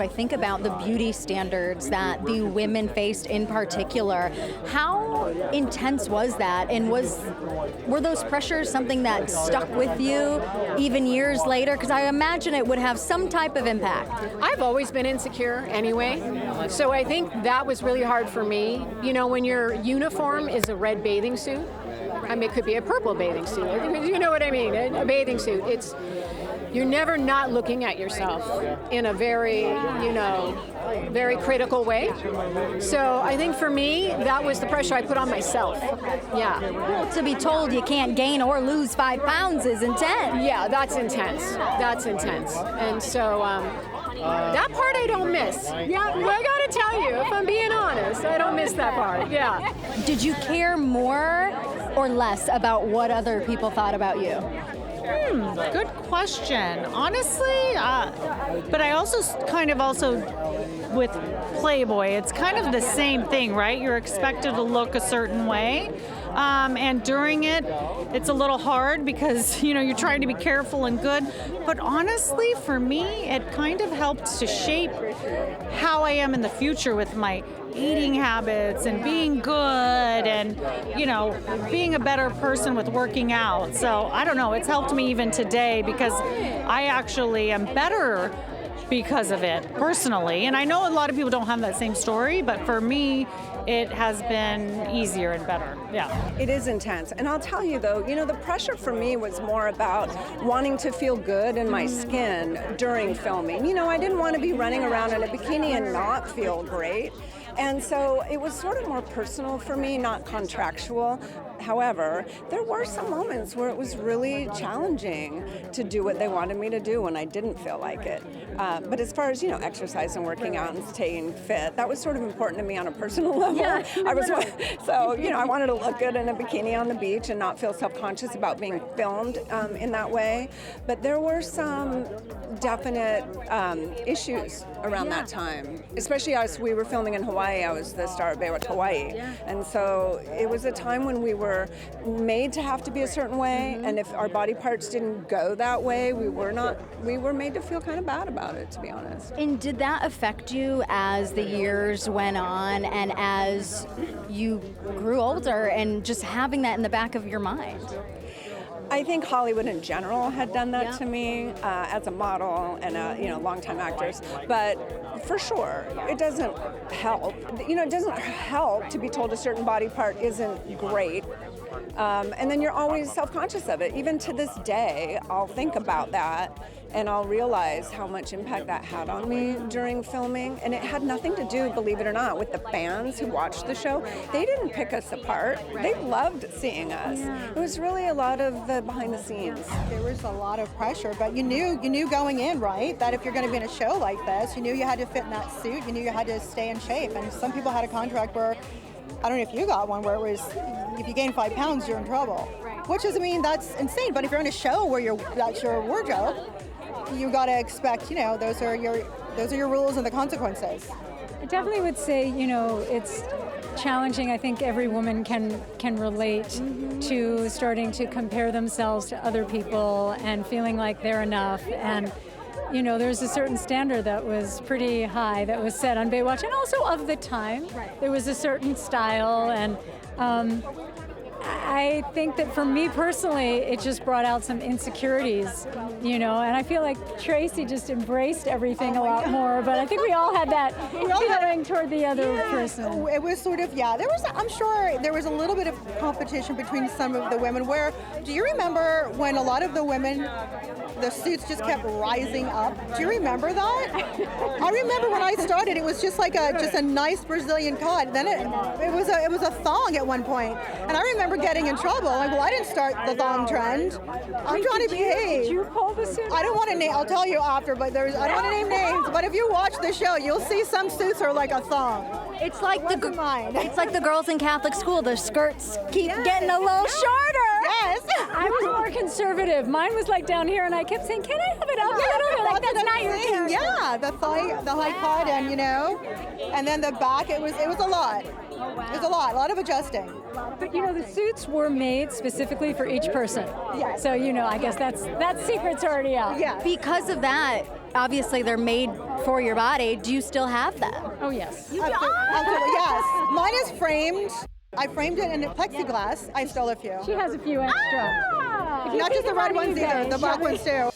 I think about the beauty standards that the women faced in particular. How intense was that? And were those pressures something that stuck with you even years later? Because I imagine it would have some type of impact. I've always been insecure anyway, so I think that was really hard for me. You know, when your uniform is a red bathing suit, I mean, it could be a purple bathing suit. You know what I mean? A bathing suit. You're never not looking at yourself in a very, very critical way. So I think for me, that was the pressure I put on myself. Yeah. Well, to be told you can't gain or lose 5 pounds is intense. Yeah, that's intense. That's intense. And so that part I don't miss. Yeah, I gotta tell you, if I'm being honest, I don't miss that part. Yeah. Did you care more or less about what other people thought about you? Good question. Honestly, but I also with Playboy, it's kind of the same thing, right? You're expected to look a certain way. And during it, it's a little hard because, you're trying to be careful and good. But honestly, for me, it kind of helped to shape how I am in the future with my eating habits and being good and, being a better person with working out. So I don't know, it's helped me even today because I actually am better because of it personally. And I know a lot of people don't have that same story, but for me, it has been easier and better. Yeah. It is intense. And I'll tell you though, the pressure for me was more about wanting to feel good in my skin during filming. I didn't want to be running around in a bikini and not feel great. And so it was sort of more personal for me, not contractual. However, there were some moments where it was really challenging to do what they wanted me to do when I didn't feel like it. But as far as, exercise and working out and staying fit, that was sort of important to me on a personal level. Yeah, I wanted to look good in a bikini on the beach and not feel self-conscious about being filmed in that way. But there were some definite issues around that time, especially as we were filming in Hawaii. I was the star of Baywatch Hawaii. And so it was a time when we were made to have to be a certain way, and if our body parts didn't go that way, we were made to feel kind of bad about it, to be honest. And did that affect you as the years went on and as you grew older and just having that in the back of your mind? I think Hollywood in general had done that to me as a model and longtime actors. But for sure, it doesn't help. It doesn't help to be told a certain body part isn't great. And then you're always self-conscious of it. Even to this day, I'll think about that and I'll realize how much impact that had on me during filming. And it had nothing to do, believe it or not, with the fans who watched the show. They didn't pick us apart. They loved seeing us. It was really a lot of the behind the scenes. There was a lot of pressure, but you knew going in, right, that if you're going to be in a show like this, you knew you had to fit in that suit, you knew you had to stay in shape. And some people had a contract where, I don't know if you got one, where it was, if you gain 5 pounds, you're in trouble. Which is, that's insane. But if you're in a show where that's your wardrobe, you got to expect, those are your rules and the consequences. I definitely would say, it's challenging. I think every woman can relate to starting to compare themselves to other people and feeling like they're enough. And, there's a certain standard that was pretty high that was set on Baywatch, and also of the time. There was a certain style, and I think that for me personally, it just brought out some insecurities, and I feel like Traci just embraced everything a lot more, but I think we all had that feeling toward the other person. It was sort of, I'm sure there was a little bit of competition between some of the women where, do you remember when a lot of the women, the suits just kept rising up? Do you remember that? I remember when I started, it was just like a nice Brazilian cut. Then it was a thong at one point, and I remember getting in trouble. Like, well, I didn't start the thong trend. I'm trying to behave. Did you pull the suit? I don't want to name. I'll tell you after, but I don't want to name names. But if you watch the show, you'll see some suits are like a thong. It's like it's like the girls in Catholic school. Their skirts keep getting a little shorter. Yes. I was more conservative. Mine was like down here, and I kept saying, "Can I have it up a little bit?" Like, that's not your character. Yeah, the high cut, and and then the back. It was a lot. Oh, wow. It was a lot of adjusting. But the suits were made specifically for each person. Yeah. So I guess that secret's already out. Yeah. Because of that, obviously they're made for your body. Do you still have them? Oh, yes. Absolutely, yes. Mine is framed. I framed it in plexiglass. I stole a few. She has a few extra. Not just the red ones either, the black ones too.